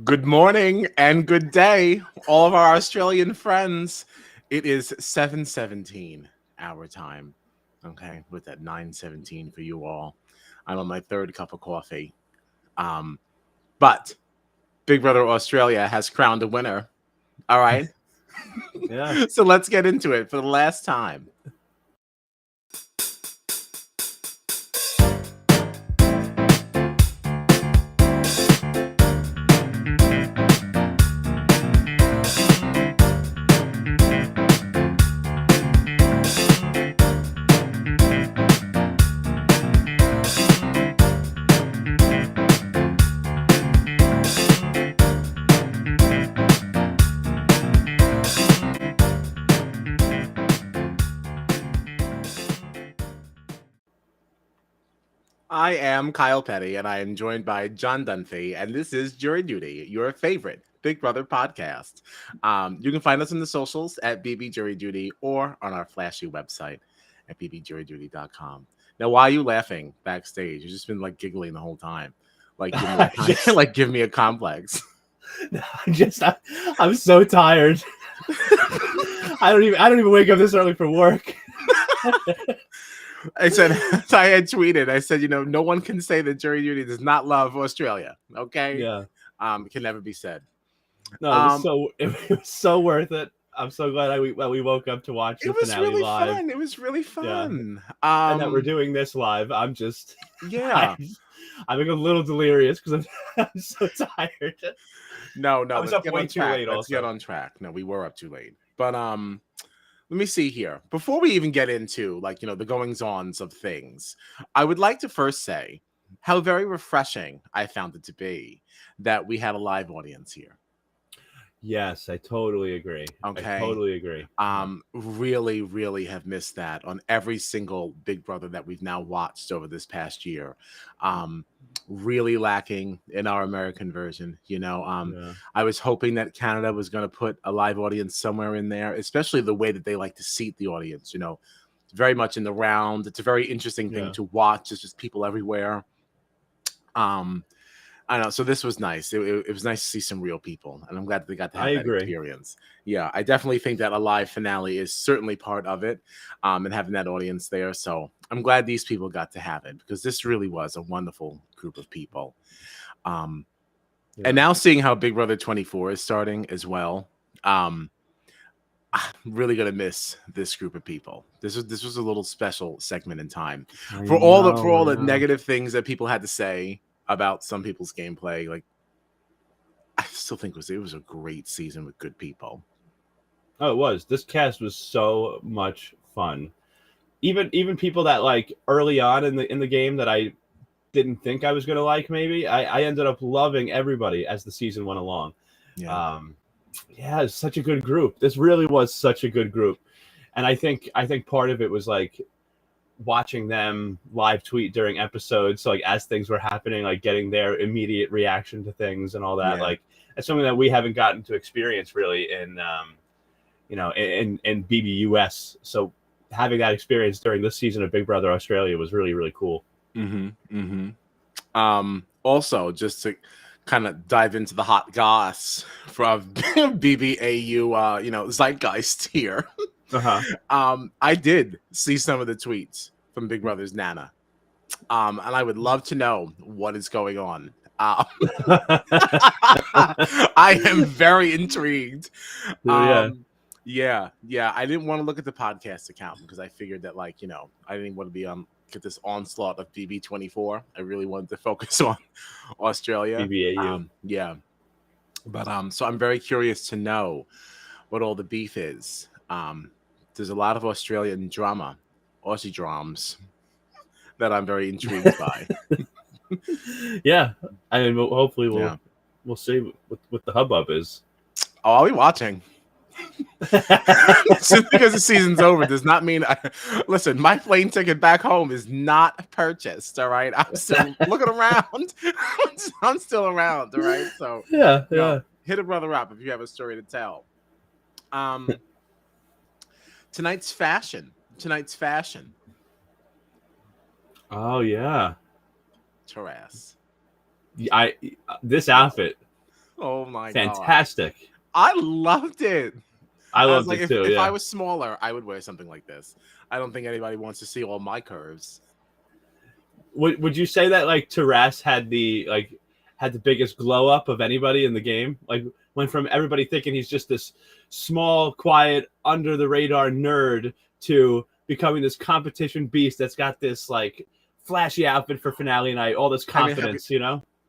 Good morning and good day, all of our Australian friends. It is 7:17 our time. Okay, with that 9:17 for you all. I'm on my third cup of coffee. But Big Brother Australia has crowned a winner. All right. Yeah. So let's get into it for the last time. I am Kyle Petty, and I am joined by John Dunphy, and this is Jury Duty, your favorite Big Brother podcast. You can find us on the socials at BB Jury Duty or on our flashy website at bbjuryduty.com. Now, why are you laughing backstage? You've just been like giggling the whole time, like give me a complex. I'm so tired. I don't even wake up this early for work. I said, I had tweeted, I said, no one can say that Jury Duty does not love Australia. Okay. Yeah. It can never be said. No, it was so worth it. I'm so glad we woke up to watch the finale really live. Fun. It was really fun. Yeah. And that we're doing this live. I'm just I'm a little delirious because I'm so tired. No, I was up way too late. Let's get on track. No, we were up too late. But let me see here. Before we even get into the goings-ons of things, I would like to first say how very refreshing I found it to be that we had a live audience here. Yes, I totally agree. Okay. I totally agree. Really, really have missed that on every single Big Brother that we've now watched over this past year. Really lacking in our American version. I was hoping that Canada was going to put a live audience somewhere in there, especially the way that they like to seat the audience. Very much in the round. It's a very interesting thing to watch. It's just people everywhere. I know. So this was nice. It was nice to see some real people, and I'm glad that they got to have that experience. Yeah, I definitely think that a live finale is certainly part of it, and having that audience there. So I'm glad these people got to have it because this really was a wonderful group of people. And now seeing how Big Brother 24 is starting as well, I'm really gonna miss this group of people. This was a little special segment in time for all the negative things that people had to say about some people's gameplay. Like, I still think it was a great season with good people. Oh, it was. This cast was so much fun. Even people that like early on in the game that I didn't think I was gonna like, maybe I ended up loving everybody as the season went along. Yeah. It's such a good group. This really was such a good group, and I think part of it was like watching them live tweet during episodes, so like as things were happening, like getting their immediate reaction to things and all that. Like it's something that we haven't gotten to experience really in BBUS. So having that experience during this season of Big Brother Australia was really, really cool. Also, just to kind of dive into the hot goss from BBAU, zeitgeist here. I did see some of the tweets from Big Brother's Nana, and I would love to know what is going on. I am very intrigued. I didn't want to look at the podcast account because I figured that I didn't want to be get this onslaught of BB24. I really wanted to focus on Australia. BBAU. But so I'm very curious to know what all the beef is. There's a lot of Australian drama, Aussie drums, that I'm very intrigued by. Yeah, I mean, hopefully we'll see what the hubbub is. Oh, I'll be watching. Just because the season's over does not mean listen, my plane ticket back home is not purchased. All right. I'm still looking around. I'm still around. All right. So yeah. Hit a brother up if you have a story to tell. Tonight's fashion. Oh yeah. Taras. This outfit. Oh my fantastic. God. I loved it. I loved it too. If I was smaller, I would wear something like this. I don't think anybody wants to see all my curves. Would you say that like Taras had the biggest glow up of anybody in the game? Like went from everybody thinking he's just this small, quiet, under the radar nerd to becoming this competition beast that's got this like flashy outfit for finale night, all this confidence,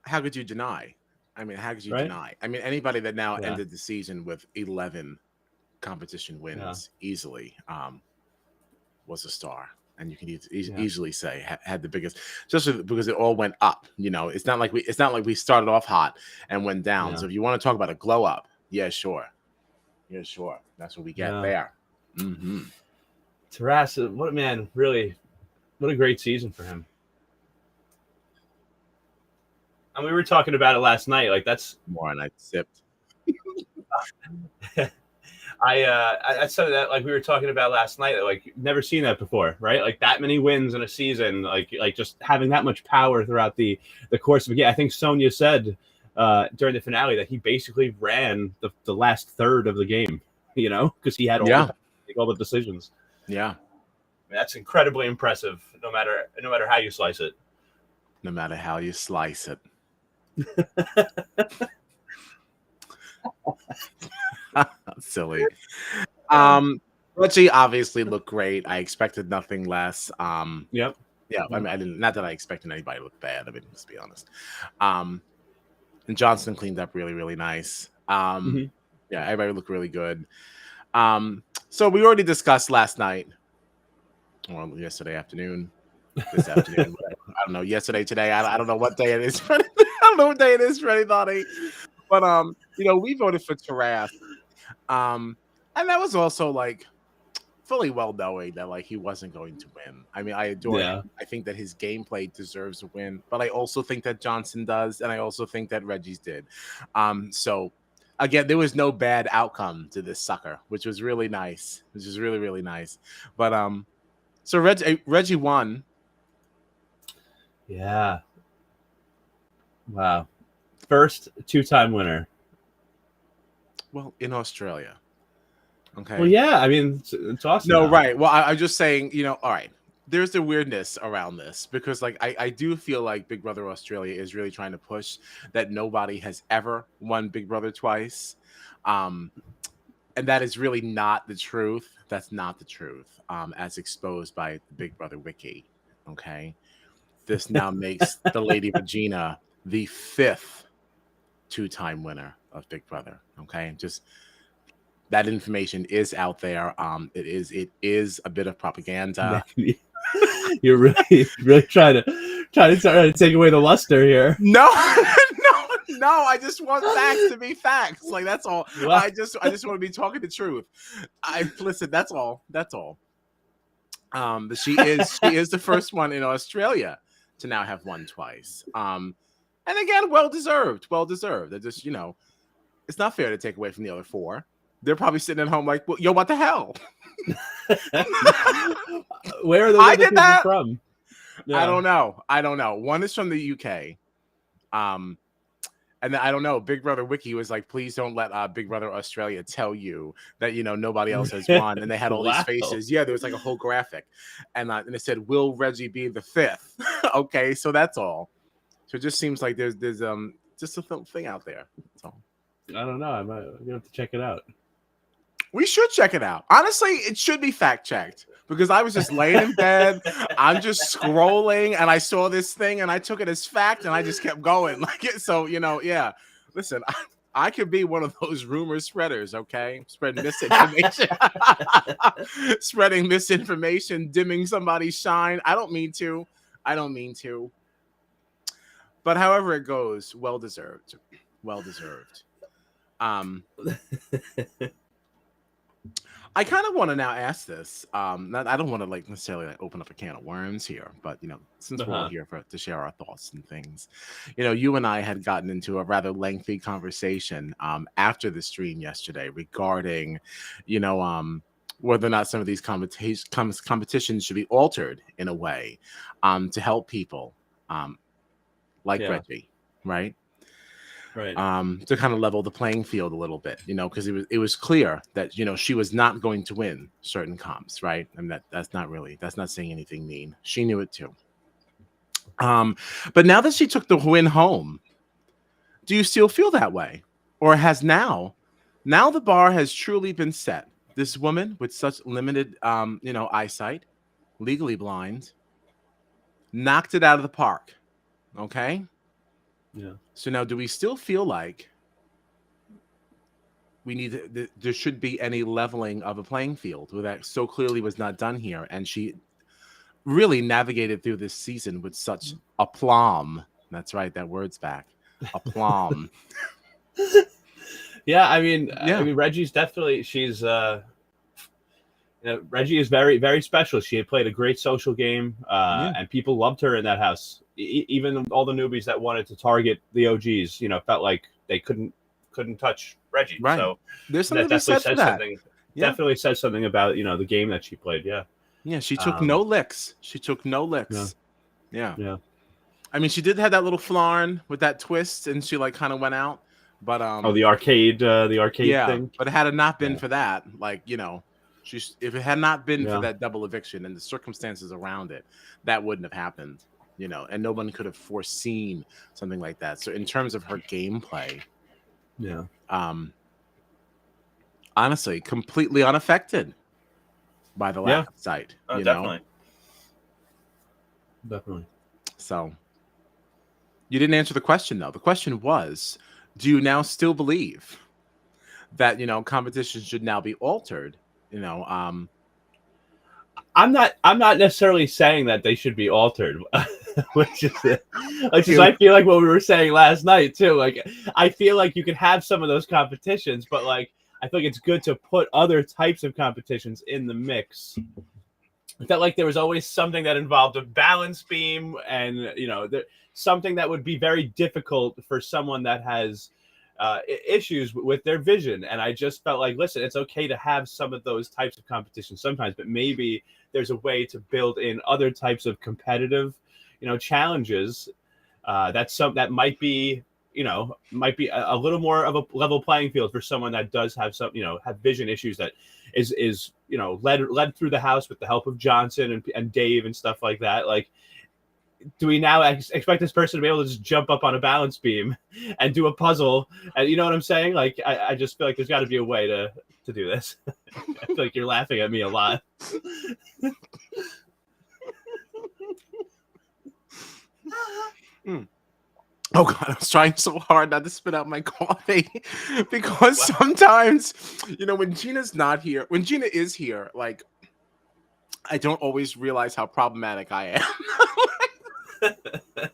How could you deny? I mean, how could you deny? I mean, anybody that now ended the season with 11 competition wins easily was a star. And you can easily say had the biggest, just because it all went up. It's not like we started off hot and went down. So if you want to talk about a glow up, sure. That's what we get there. Mm-hmm. Taras, what a great season for him. And we were talking about it last night. Like that's more, and I sipped. I said that like we were talking about last night. Like never seen that before, right? Like that many wins in a season, like just having that much power throughout the course of a game. I think Sonia said during the finale that he basically ran the last third of the game. Because he had all the decisions. Yeah, I mean, that's incredibly impressive. No matter how you slice it. No matter how you slice it. Silly. Reggie obviously looked great. I expected nothing less. Yep. Yeah, I mean, I didn't. Not that I expected anybody to look bad. I mean, let's be honest. And Johnston cleaned up really, really nice. Yeah, everybody looked really good. So we already discussed last night, or yesterday afternoon, this afternoon. I don't know. Yesterday, today. I don't know what day it is. I don't know what day it is for anybody. But we voted for Taras. And that was also like fully well knowing that like he wasn't going to win. I mean, I adore him. I think that his gameplay deserves a win, but I also think that Johnson does, and I also think that Reggie's did. So again, there was no bad outcome to this sucker, which was really nice. Which was really, really nice. But so Reggie won. Yeah. Wow. First 2-time winner. Well, in Australia. Okay. Well, yeah. I mean, it's awesome. No, right. Well, I'm just saying, all right. There's the weirdness around this because, like, I do feel like Big Brother Australia is really trying to push that nobody has ever won Big Brother twice. And that is really not the truth. That's not the truth, as exposed by the Big Brother Wiki. Okay. This now makes the Lady Regina the 5th 2-time winner of Big Brother. Okay. Just that information is out there. It is a bit of propaganda. You're really trying to take away the luster here. No. I just want facts to be facts. Like that's all. Well, I just want to be talking the truth. Listen. That's all. She is the first one in Australia to now have won twice. And again, well deserved. I just it's not fair to take away from the other 4. They're probably sitting at home like, well, yo, what the hell? Where are those other people from? Yeah. I don't know. One is from the UK. And then, I don't know. Big Brother Wiki was like, please don't let Big Brother Australia tell you that, nobody else has won. And they had all these faces. Yeah, there was like a whole graphic. And it said, will Reggie be the 5th? Okay, so that's all. So it just seems like there's just a thing out there. That's all. I don't know. I'm going to have to check it out. We should check it out. Honestly, it should be fact-checked because I was just laying in bed. I'm just scrolling and I saw this thing and I took it as fact and I just kept going. So, yeah. Listen, I could be one of those rumor spreaders, okay? Spreading misinformation. Spreading misinformation, dimming somebody's shine. I don't mean to. But however it goes, well deserved. I kind of want to now ask this. I don't want to like necessarily like open up a can of worms here, but since we're all Uh-huh. here to share our thoughts and things, you and I had gotten into a rather lengthy conversation after the stream yesterday regarding, you know, whether or not some of these competitions should be altered in a way to help people like Yeah. Reggie, right? Right. To kind of level the playing field a little bit, because it was clear that she was not going to win certain comps, right? And that's not saying anything mean. She knew it too. But now that she took the win home, do you still feel that way, or has now the bar has truly been set? This woman with such limited, eyesight, legally blind, knocked it out of the park. Okay. Yeah. So now, do we still feel like there should be any leveling of a playing field where that so clearly was not done here, and she really navigated through this season with such aplomb. That's right, that word's back. Aplomb. Yeah, I mean, Yeah. Reggie's definitely Reggie is very, very special. She had played a great social game, Yeah. and people loved her in that house. Even all the newbies that wanted to target the OGs, felt like they couldn't touch Reggie. Right. So There's something that to be definitely said for says that. something. Yeah. Definitely says something about the game that she played. Yeah. Yeah. She took no licks. Yeah. Yeah. I mean, she did have that little flarn with that twist, and she like kind of went out. But the arcade yeah, thing. but had it not been for that, like if it had not been for that double eviction and the circumstances around it, that wouldn't have happened. And no one could have foreseen something like that. So in terms of her gameplay, yeah, honestly, completely unaffected by the lack of sight. Definitely. So you didn't answer the question though. The question was, do you now still believe that competition should now be altered? I'm not necessarily saying that they should be altered, which is I feel like what we were saying last night too. Like I feel like you can have some of those competitions, but like I think it's good to put other types of competitions in the mix. I felt like there was always something that involved a balance beam, and something that would be very difficult for someone that has issues with their vision. And I just felt like, listen, it's okay to have some of those types of competitions sometimes, but maybe there's a way to build in other types of competitive, challenges that might be a little more of a level playing field for someone that does have some, have vision issues that is led through the house with the help of Johnson and Dave and stuff like that. Like, do we now expect this person to be able to just jump up on a balance beam and do a puzzle? And you know what I'm saying? Like, I just feel like there's got to be a way to do this. I feel like you're laughing at me a lot. Oh God, I was trying so hard not to spit out my coffee because sometimes, when Gina's not here, when Gina is here, like I don't always realize how problematic I am.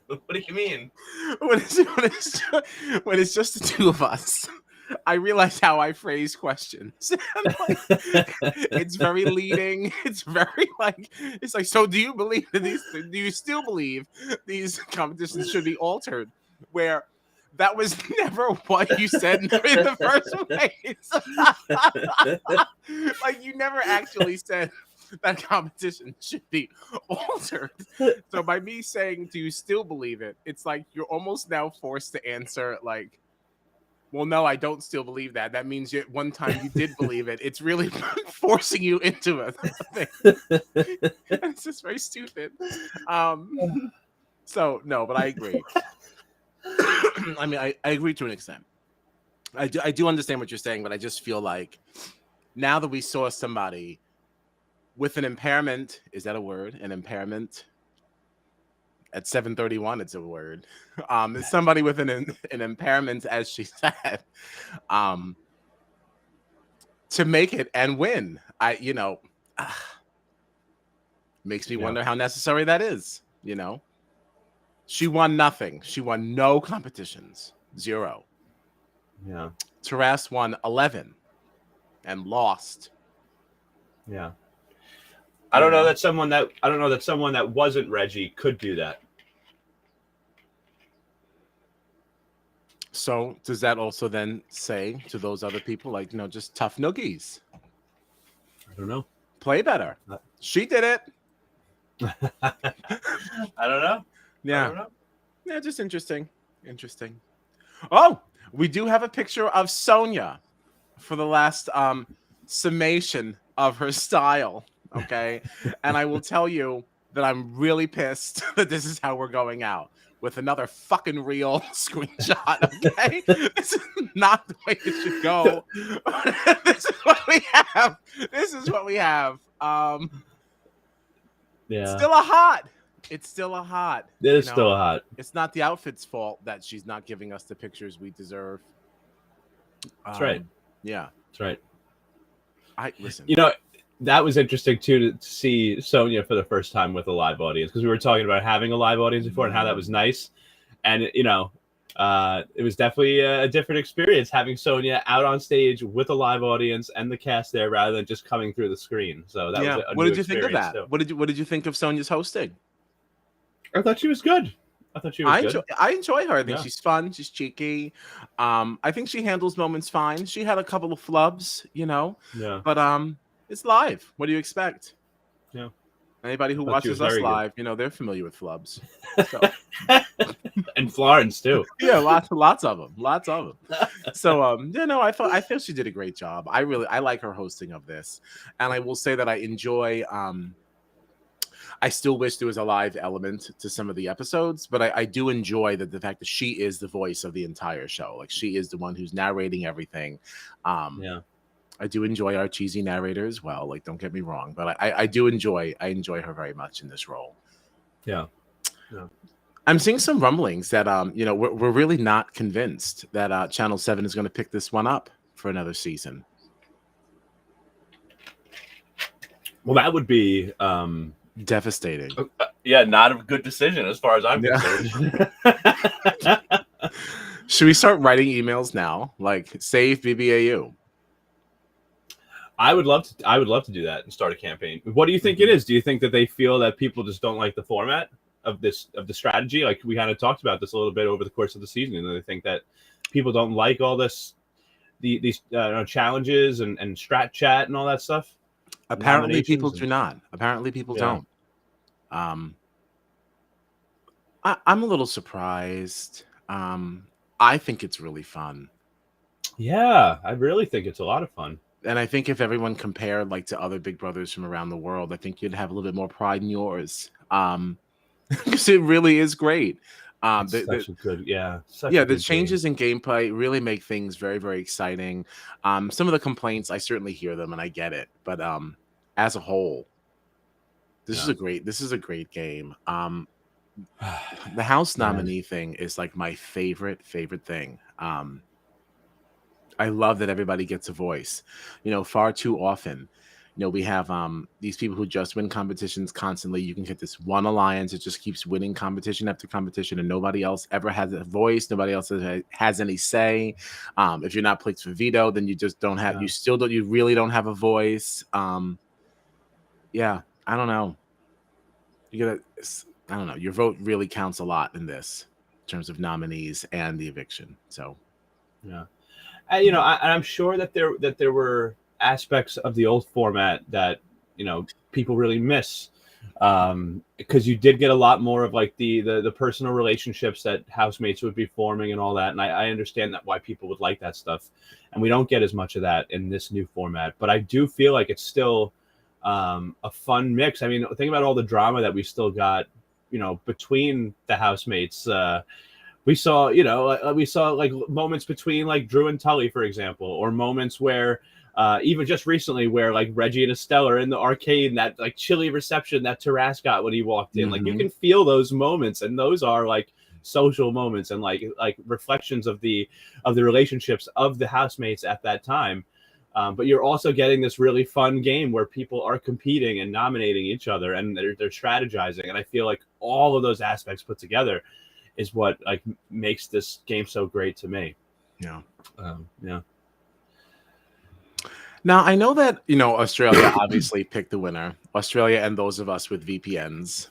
What do you mean? When it's just the two of us, I realize how I phrase questions. It's very leading. It's very it's like, so do you believe that do you still believe these competitions should be altered? Where that was never what you said in the first place. Like you never actually said that competition should be altered. So by me saying, do you still believe it? It's like you're almost now forced to answer like, well, no, I don't still believe that. That means one time you did believe it. It's really forcing you into a thing. It's just very stupid. So no, but I agree. I mean, I agree to an extent. I do understand what you're saying, but I just feel like now that we saw somebody with an impairment, is that a word? An impairment? At 7:31, it's a word. Somebody with an impairment, as she said, to make it and win. Makes me wonder how necessary that is. She won nothing. She won no competitions. 0. Yeah. Taras won 11 and lost Yeah. I don't know that someone that wasn't Reggie could do that. So does that also then say to those other people, like, just tough noogies? I don't know. Play better. She did it. I don't know. Yeah. I don't know. Yeah, just interesting. Interesting. Oh, we do have a picture of Sonia for the last summation of her style. Okay. And I will tell you that I'm really pissed that this is how we're going out, with another fucking real screenshot. Okay. This is not the way it should go. This is what we have. This is what we have. Yeah. Still a hot. It's still a hot. It is still a hot. It's not the outfit's fault that she's not giving us the pictures we deserve. That's right. Yeah. That's right. Listen. That was interesting too to see Sonia for the first time with a live audience, because we were talking about having a live audience before and how that was nice, and it was definitely a different experience having Sonia out on stage with a live audience and the cast there rather than just coming through the screen. So that was a what new did you think of that? Too. What did you think of Sonia's hosting? I thought she was good. I enjoy her. I think she's fun. She's cheeky. I think she handles moments fine. She had a couple of flubs, Yeah. But it's live. What do you expect? Yeah. Anybody who watches us live, they're familiar with flubs. So. And Florence too. Yeah, lots of them. So I feel she did a great job. I like her hosting of this, and I will say that I enjoy. I still wish there was a live element to some of the episodes, but I do enjoy the fact that she is the voice of the entire show. Like, she is the one who's narrating everything. I do enjoy our cheesy narrator as well. Like, don't get me wrong, but I enjoy her very much in this role. Yeah. I'm seeing some rumblings that we're really not convinced that Channel 7 is going to pick this one up for another season. Well, that would be devastating. Not a good decision as far as I'm concerned. Should we start writing emails now, like save BBAU? I would love to do that and start a campaign. What do you think it is? Do you think that they feel that people just don't like the format of the strategy? Like, we kind of talked about this a little bit over the course of the season, and they think that people don't like all these challenges and strat chat and all that stuff. Apparently, people do not. Apparently, people don't. I'm a little surprised. I think it's really fun. Yeah, I really think it's a lot of fun. And I think if everyone compared to other Big Brothers from around the world, I think you'd have a little bit more pride in yours. Because it really is great. The changes in gameplay really make things very, very exciting. Some of the complaints, I certainly hear them and I get it, but as a whole, this is a great game. The House nominee thing is like my favorite thing. I love that everybody gets a voice. Far too often, we have these people who just win competitions constantly. You can get this one alliance that just keeps winning competition after competition, and nobody else ever has a voice. Nobody else has any say. If you're not picked for veto, then you just don't have. You really don't have a voice. I don't know. I don't know. Your vote really counts a lot in this, in terms of nominees and the eviction. So, yeah. I'm sure that there were aspects of the old format that people really miss, because you did get a lot more of like the personal relationships that housemates would be forming and all that, and I understand that why people would like that stuff, and we don't get as much of that in this new format. But I do feel like it's still a fun mix. I mean, think about all the drama that we still got, between the housemates. We saw like moments between like Drew and Tully, for example, or moments where even just recently where like Reggie and Estelle are in the arcade and that like chilly reception that Taras got when he walked in. Like, you can feel those moments, and those are like social moments and like reflections of the relationships of the housemates at that time. But you're also getting this really fun game where people are competing and nominating each other, and they're strategizing. And I feel like all of those aspects put together is what like makes this game so great to me. Yeah. Now, I know that, Australia obviously picked the winner, Australia and those of us with VPNs.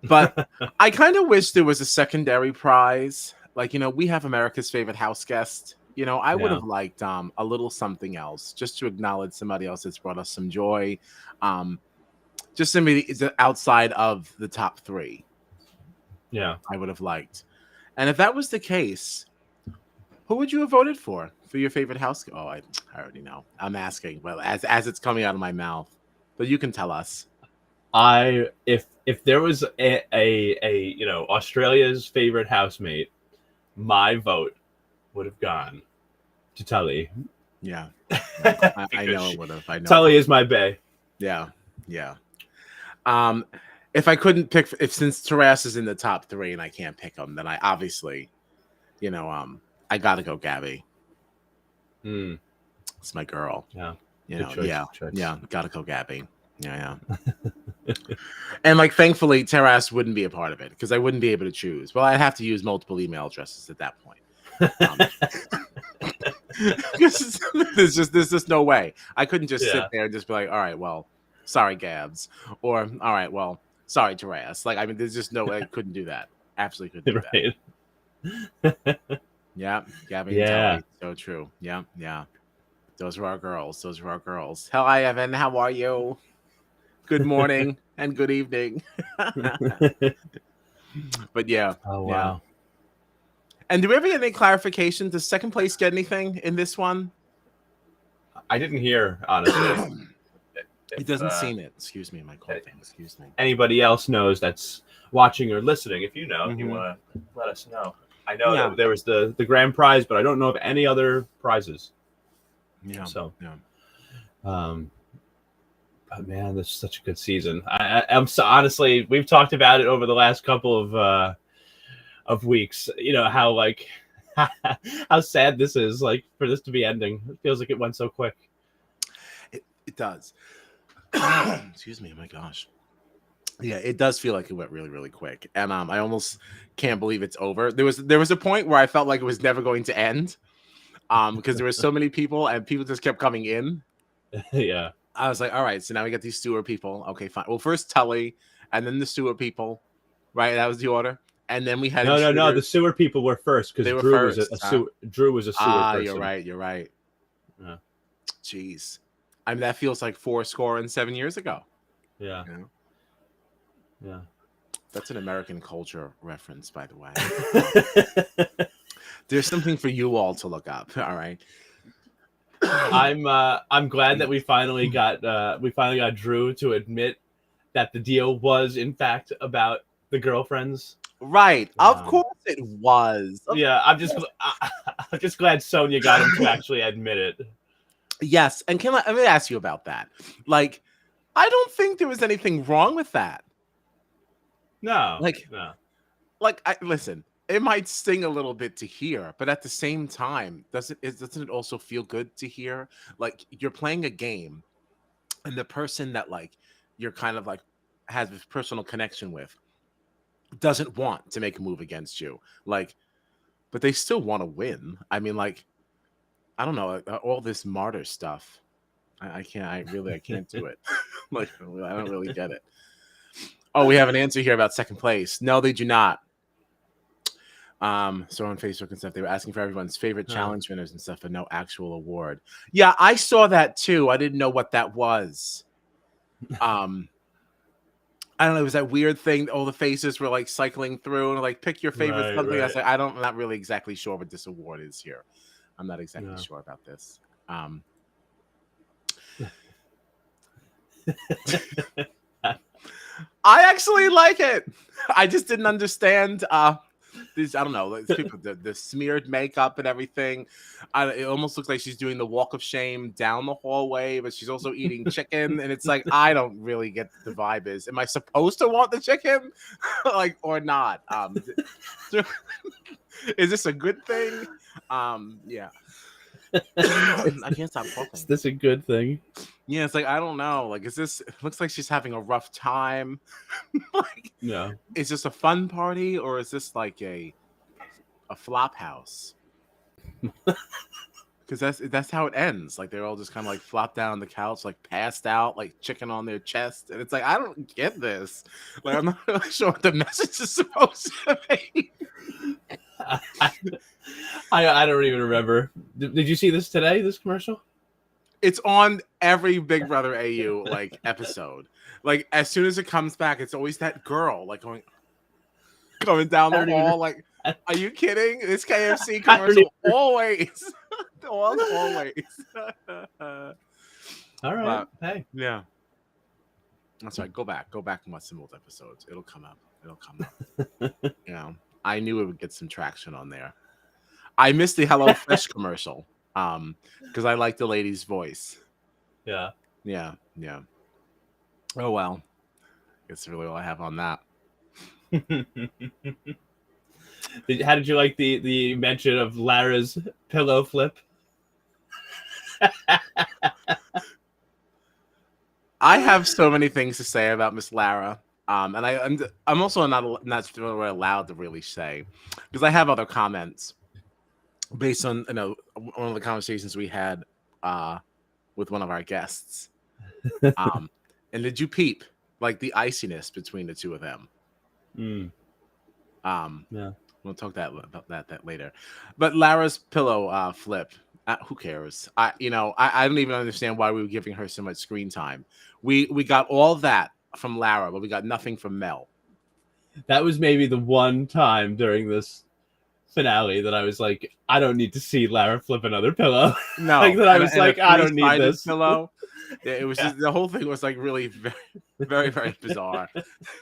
But I kind of wish there was a secondary prize. Like, we have America's favorite house guest. I would Yeah. have liked a little something else just to acknowledge somebody else that's brought us some joy. Just somebody outside of the top three. Yeah. I would have liked. And if that was the case, who would you have voted for your favorite house? Oh, I already know. I'm asking, well, as it's coming out of my mouth, but you can tell us. If there was a Australia's favorite housemate, my vote would have gone to Tully. Yeah, I know it would have. I know Tully is my bae. Yeah. If I couldn't pick, since Taras is in the top three and I can't pick him, then I obviously, I gotta go Gabby. It's my girl. Yeah. Yeah. Gotta go Gabby. Yeah. And thankfully, Taras wouldn't be a part of it because I wouldn't be able to choose. Well, I'd have to use multiple email addresses at that point. There's just no way. I couldn't just sit there and just be like, all right, well, sorry, Gabs, or all right, well, sorry, Taras. There's just no way I couldn't do that. Absolutely couldn't do that. Yeah, Gabby and Tully. So true. Yeah. Those were our girls. Hi, Evan. How are you? Good morning and good evening. But yeah. Oh, wow. Yeah. And do we ever get any clarification? Does second place get anything in this one? I didn't hear, honestly. It doesn't seem it. Excuse me, my cold thing. Excuse me. Anybody else knows that's watching or listening? If you know, if you want to let us know. I know that there was the grand prize, but I don't know of any other prizes. Yeah. So, but man, this is such a good season. I'm so honestly, we've talked about it over the last couple of weeks. How how sad this is. For this to be ending, it feels like it went so quick. It does. Excuse me. Oh my gosh. Yeah, it does feel like it went really, really quick, and I almost can't believe it's over. There was a point where I felt like it was never going to end, because there were so many people and people just kept coming in. Yeah, I was like, all right, so now we got these Stewart people. Okay, fine. Well, first Tully, and then the Stewart people, right? That was the order, and then we had no. The Stewart people were first because Drew was Drew was a Stewart person. You're right. Yeah. Jeez, that feels like 7 years ago. Yeah. Yeah. That's an American culture reference, by the way. There's something for you all to look up. All right. I'm glad that we finally got Drew to admit that the deal was in fact about the girlfriends. Right. Of course it was. I'm just glad Sonia got him to actually admit it. Yes, and let me ask you about that. I don't think there was anything wrong with that. No. No. Listen, it might sting a little bit to hear, but at the same time, doesn't it also feel good to hear? You're playing a game, and the person that you're kind of has this personal connection with doesn't want to make a move against you. But they still want to win. I don't know, all this martyr stuff. I can't do it. I don't really get it. Oh, we have an answer here about second place. No, they do not. So on Facebook and stuff, they were asking for everyone's favorite challenge winners and stuff, but no actual award. Yeah, I saw that too. I didn't know what that was. I don't know. It was that weird thing. All the faces were cycling through and pick your favorite something. Right. I was I'm not really exactly sure what this award is here. I'm not exactly sure about this. I actually like it. I just didn't understand these. I don't know, people, the smeared makeup and everything. It almost looks like she's doing the walk of shame down the hallway, but she's also eating chicken. And it's I don't really get the vibe. Am I supposed to want the chicken, or not? Is this a good thing? Yeah. I can't stop talking. Is this a good thing? Yeah, it's I don't know. Is this? It looks like she's having a rough time. No. Is this a fun party or is this a flop house? Because that's how it ends. Like they're all just kind of like flopped down on the couch, like passed out, like chicken on their chest, and it's like I don't get this. Like I'm not really sure what the message is supposed to be. I don't even remember. Did you see this today? This commercial? It's on every Big Brother AU like episode. Like as soon as it comes back, it's always that girl like coming down the hall. Like, are you kidding? This KFC commercial always, always. All right. But, hey, yeah. That's right. Go back and watch some old episodes. It'll come up. Yeah. I knew it would get some traction on there. I missed the HelloFresh commercial. Because I like the lady's voice. Yeah. Oh well. That's really all I have on that. How did you like the mention of Lara's pillow flip? I have so many things to say about Miss Lara. And I'm also not really allowed to really say because I have other comments based on one of the conversations we had with one of our guests. And did you peep like the iciness between the two of them? Yeah, we'll talk about that later. But Lara's pillow flip. Who cares? I don't even understand why we were giving her so much screen time. We got all that from Lara, but we got nothing from Mel. That was maybe the one time during this finale that I was like, I don't need to see Lara flip another pillow. No, like that I was like, I don't need this pillow. It was just, the whole thing was like really very, very, very bizarre.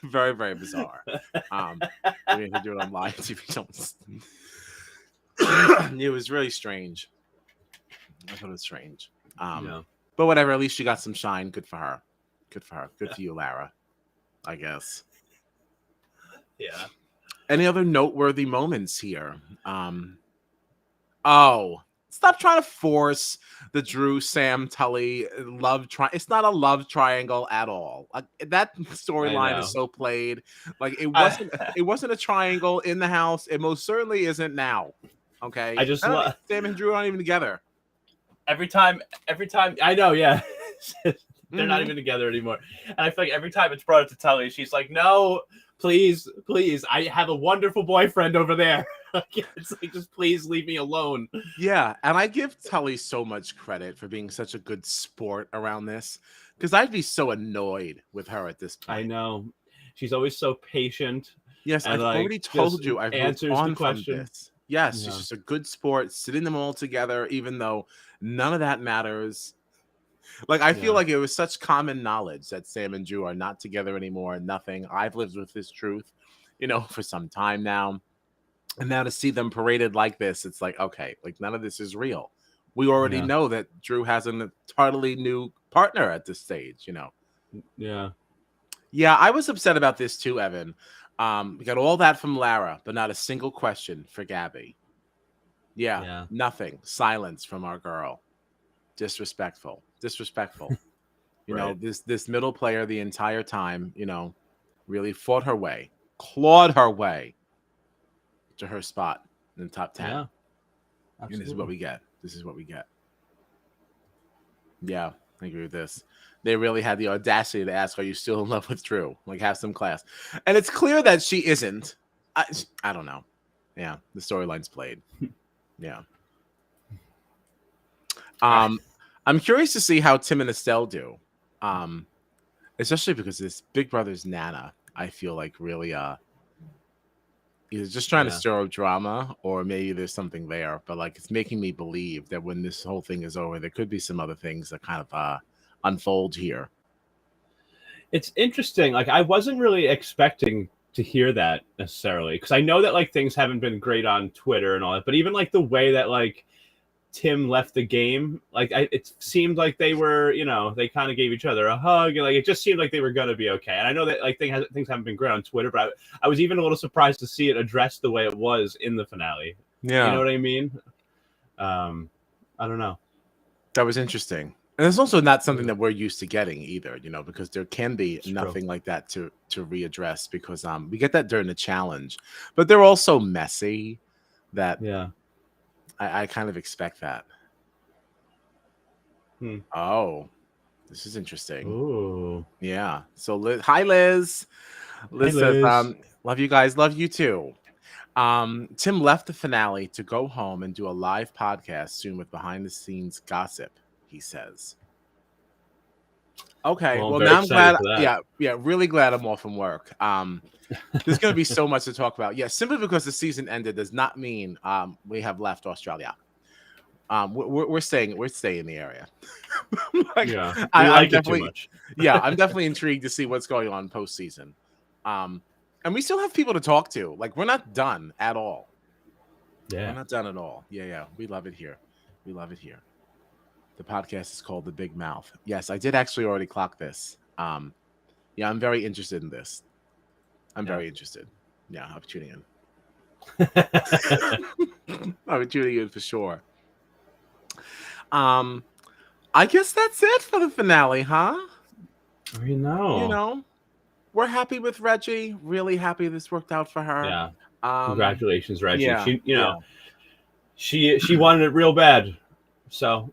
Very, very bizarre. We need to do it on live TV. It was really strange. I thought it was strange. But whatever, at least she got some shine. Good for her. Good for you, Lara, I guess. Yeah. Any other noteworthy moments here? Stop trying to force the Drew, Sam, Tully love triangle. It's not a love triangle at all. That storyline is so played. Like it wasn't a triangle in the house. It most certainly isn't now. Okay. Sam and Drew aren't even together. Every time I know, yeah. They're not even together anymore. And I feel like every time it's brought up to Tully, she's like, no, please, I have a wonderful boyfriend over there. It's like, just please leave me alone. Yeah, and I give Tully so much credit for being such a good sport around this, because I'd be so annoyed with her at this point. I know. She's always so patient. Yes, I've already told you I've moved on from this. Yes, she's just a good sport, sitting them all together, even though none of that matters. Like, I feel like it was such common knowledge that Sam and Drew are not together anymore. Nothing. I've lived with this truth, for some time now. And now to see them paraded like this, it's like, okay, like none of this is real. We already know that Drew has a totally new partner at this stage, Yeah. Yeah, I was upset about this too, Evan. We got all that from Lara, but not a single question for Gabby. Yeah. Nothing. Silence from our girl. Disrespectful. This middle player the entire time, really fought her way, clawed her way to her spot in the top 10. Yeah. And this is what we get. Yeah, I agree with this. They really had the audacity to ask, are you still in love with Drew? Like, have some class. And it's clear that she isn't. I don't know. Yeah, the storyline's played. Yeah. I'm curious to see how Tim and Estelle do. Especially because this Big Brother's Nana, I feel like really either just trying to stir up drama, or maybe there's something there. But like, it's making me believe that when this whole thing is over, there could be some other things that kind of unfold here. It's interesting. Like, I wasn't really expecting to hear that necessarily, because I know that like things haven't been great on Twitter and all that. But even like the way that like Tim left the game, like it seemed like they were, they kind of gave each other a hug, and like it just seemed like they were gonna be okay. And I know that like things haven't been great on Twitter, but I was even a little surprised to see it addressed the way it was in the finale. Yeah, you know what I mean? I don't know. That was interesting, and it's also not something that we're used to getting either. Because there can be nothing like that to readdress, because we get that during the challenge, but they're also messy. That I kind of expect that. Oh, this is interesting. Ooh. Yeah. So hi Liz. Hey, Liz says, Liz. love you guys, love you too. Tim left the finale to go home and do a live podcast soon with behind the scenes gossip, he says. Okay, Well, I'm well very now I'm excited glad. for that. Yeah, really glad I'm off from work. There's going to be so much to talk about. Yeah, simply because the season ended does not mean we have left Australia. We're staying in the area. Like, Yeah, we I'm like it too definitely, much. yeah, I'm definitely intrigued to see what's going on postseason. And we still have people to talk to. Like, we're not done at all. Yeah, we're not done at all. Yeah, we love it here. We love it here. The podcast is called The Big Mouth. Yes, I did actually already clock this. Yeah, I'm very interested in this. I'm very interested. Yeah, I'll be tuning in. I'll be tuning in for sure. I guess that's it for the finale, huh? You know, We're happy with Reggie. Really happy this worked out for her. Yeah. Congratulations, Reggie. Yeah, She wanted it real bad. So,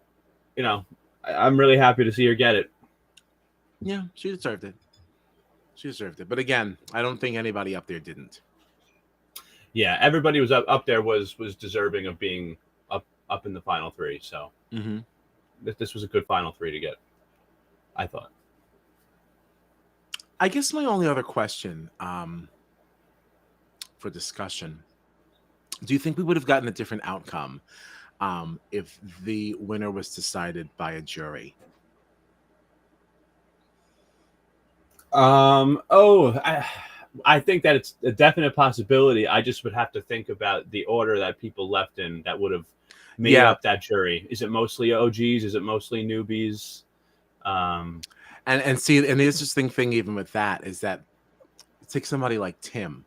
I'm really happy to see her get it. Yeah, she deserved it. But again, I don't think anybody up there didn't. Yeah, everybody was up there was deserving of being up in the final three. So this was a good final three to get, I thought. I guess my only other question for discussion, do you think we would have gotten a different outcome if the winner was decided by a jury? I think that it's a definite possibility. I just would have to think about the order that people left in that would have made up that jury. Is it mostly OGs? Is it mostly newbies? And see, and the interesting thing even with that is that take somebody like Tim.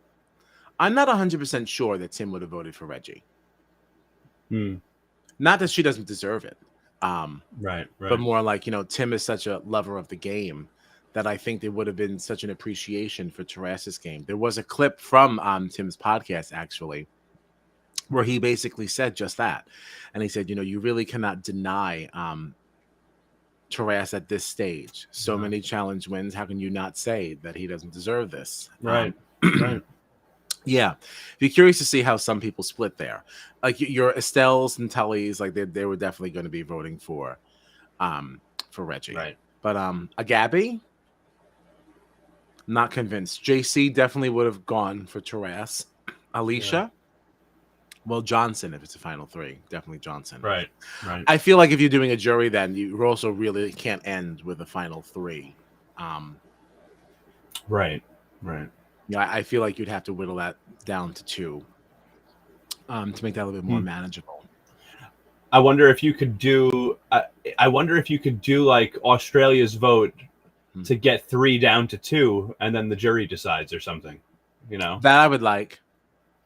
I'm not 100% sure that Tim would have voted for Reggie. Not that she doesn't deserve it. Right. But more like, Tim is such a lover of the game that I think there would have been such an appreciation for Terrace's game. There was a clip from Tim's podcast, actually, where he basically said just that. And he said, you really cannot deny Terrace at this stage. So many challenge wins. How can you not say that he doesn't deserve this? Right. Right. Yeah. Be curious to see how some people split there. Like your Estelles and Tullys, like they were definitely going to be voting for Reggie. Right. But a Gabby, not convinced. JC definitely would have gone for Terrace. Alicia, well, Johnson, if it's a final three, definitely Johnson. Right. I feel like if you're doing a jury, then you also really can't end with a final three. Right. Yeah, I feel like you'd have to whittle that down to two to make that a little bit more manageable. I wonder if you could do. I wonder if you could do like Australia's vote to get 3 down to 2, and then the jury decides or something. That I would like.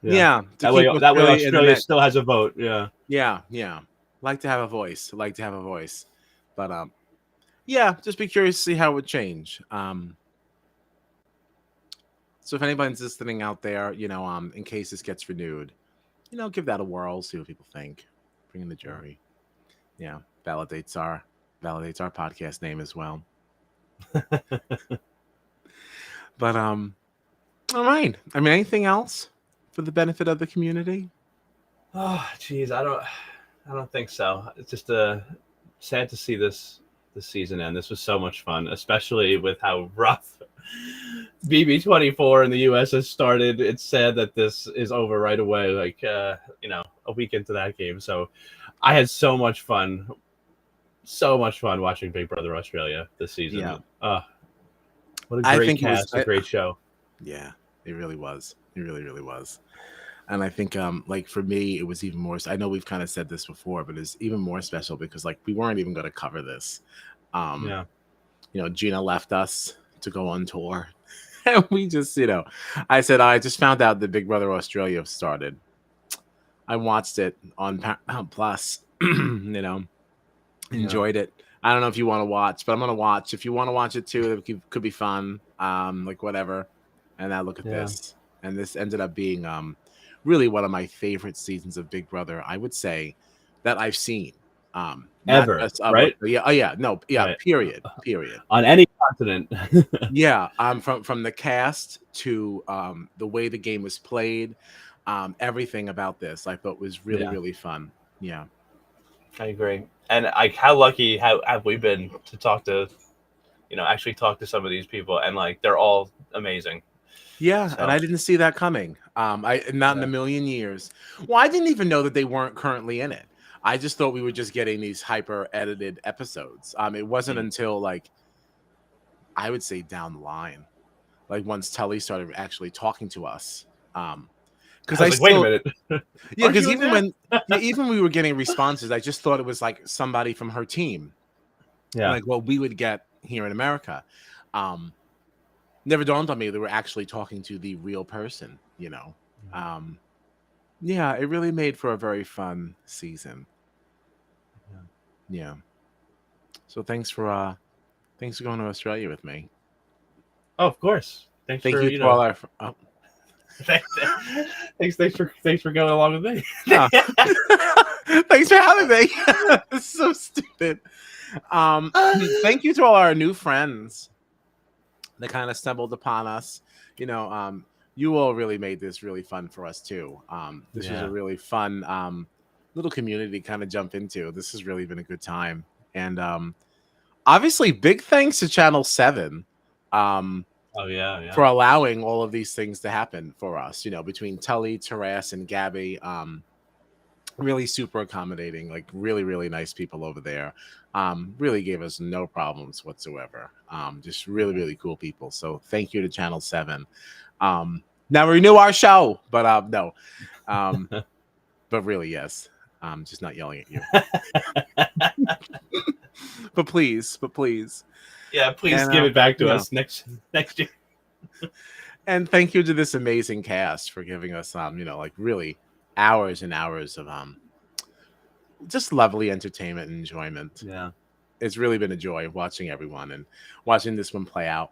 Yeah. That way Australia still has a vote. Yeah. Like to have a voice. But yeah, just be curious to see how it would change. So if anybody's listening out there, in case this gets renewed, give that a whirl, see what people think. Bring in the jury. Yeah, validates our podcast name as well. But all right. I mean, anything else for the benefit of the community? Oh, geez, I don't think so. It's just sad to see this season end. This was so much fun, especially with how rough BB24 in the US has started. It's sad that this is over right away, like a week into that game. So I had so much fun watching Big Brother Australia this season. Yeah. What a great cast, a great show. Yeah, it really was. It really, really was. And I think, like for me, it was even more. I know we've kind of said this before, but it's even more special because, like, we weren't even going to cover this. Gina left us to go on tour, and we just, I said, I just found out that Big Brother Australia started. I watched it on Paramount Plus. Enjoyed it. I don't know if you want to watch, but I'm gonna watch. If you want to watch it too, it could be fun. Like whatever. And now look at this. And this ended up being really one of my favorite seasons of Big Brother, I would say, that I've seen. ever, right? Yeah. Oh yeah. No. Yeah. Right. Period. On any continent. Yeah. From the cast to the way the game was played, everything about this I thought was really fun. Yeah. I agree. And like, how lucky have we been to talk to, actually talk to some of these people, and like they're all amazing. Yeah, So. and I didn't see that coming. I not in a million years. Well, I didn't even know that they weren't currently in it. I just thought we were just getting these hyper edited episodes. It wasn't until like I would say down the line, like once Tully started actually talking to us. Because I wait a minute. Yeah, because even we were getting responses, I just thought it was like somebody from her team. Yeah. Like what we would get here in America. Never dawned on me they were actually talking to the real person, Yeah, it really made for a very fun season. Yeah. So thanks for going to Australia with me. Oh, of course. Thank you to all our Thanks for going along with me. Thanks for having me. This is so stupid. Thank you to all our new friends that kind of stumbled upon us. You all really made this really fun for us too. This was a really fun little community to kind of jump into. This has really been a good time. And obviously big thanks to Channel 7 for allowing all of these things to happen for us, between Tully, Taras, and Gabby. Really super accommodating, like really nice people over there. Really gave us no problems whatsoever. Just really cool people. So thank you to Channel 7. Now renew our show, but no. But really, yes. Just not yelling at you. but please. Yeah, please give it back to us next year. And thank you to this amazing cast for giving us like really hours and hours of just lovely entertainment and enjoyment. Yeah. It's really been a joy watching everyone and watching this one play out.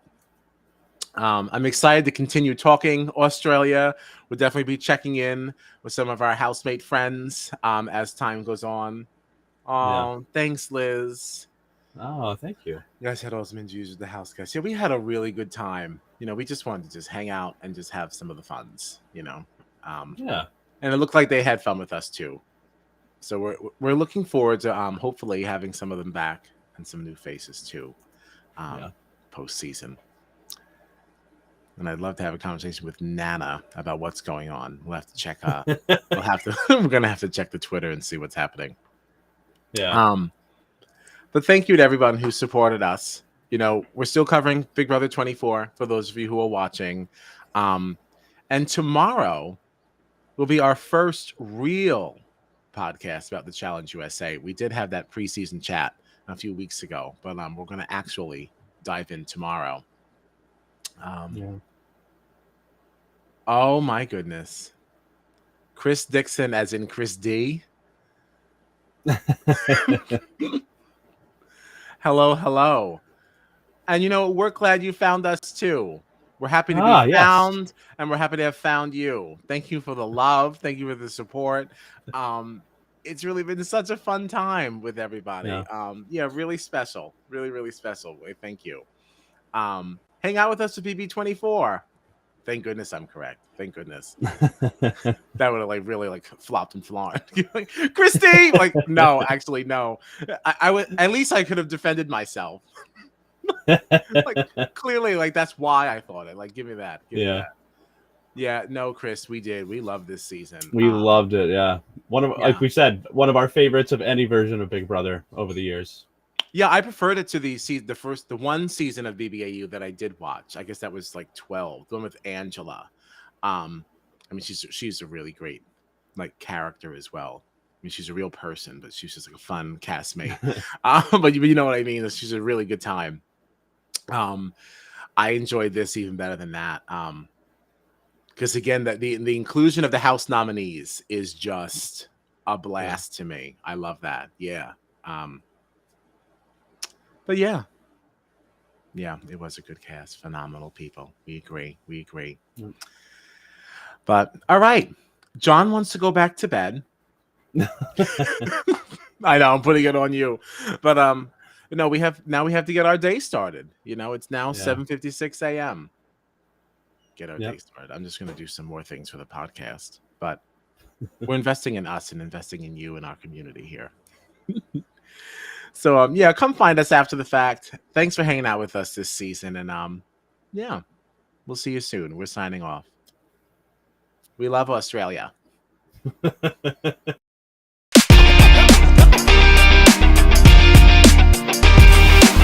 I'm excited to continue talking Australia. We'll definitely be checking in with some of our housemate friends as time goes on. Oh, thanks, Liz. Oh, thank you. You guys had awesome interviews with the house guys. Yeah, we had a really good time. We just wanted to just hang out and just have some of the funs, And it looked like they had fun with us too. So we're looking forward to hopefully having some of them back and some new faces too, post-season. And I'd love to have a conversation with Nana about what's going on. We'll have to check. We're gonna have to check the Twitter and see what's happening. Yeah. But thank you to everyone who supported us. We're still covering Big Brother 24 for those of you who are watching. And tomorrow will be our first real podcast about the Challenge USA. We did have that preseason chat a few weeks ago, but we're going to actually dive in tomorrow. Oh my goodness. Chris Dixon as in Chris D. Hello. And we're glad you found us too. We're happy to be found, and we're happy to have found you. Thank you for the love. Thank you for the support. It's really been such a fun time with everybody. Really special. Really special. Thank you. Hang out with us at BB24. Thank goodness I'm correct. Thank goodness. That would have really flopped and flown. Christy, no, actually no. I would at least I could have defended myself. Clearly, that's why I thought it. Give me that. Give me that. Yeah, no, Chris, we did. We loved this season. We loved it. Yeah, like we said, one of our favorites of any version of Big Brother over the years. Yeah, I preferred it to the one season of BBAU that I did watch. I guess that was 12, the one with Angela. She's a really great character as well. She's a real person, but she's just a fun castmate. But you know what I mean? She's a really good time. I enjoyed this even better than that. Because again, the inclusion of the House nominees is just a blast to me. I love that. Yeah. But yeah, it was a good cast. Phenomenal people. We agree. Yep. But all right, John wants to go back to bed. I know I'm putting it on you, but we have to get our day started. It's now 7:56 a.m. Get our day started. I'm just going to do some more things for the podcast, but we're investing in us and investing in you and our community here. So come find us after the fact. Thanks for hanging out with us this season, and we'll see you soon. We're signing off. We love Australia.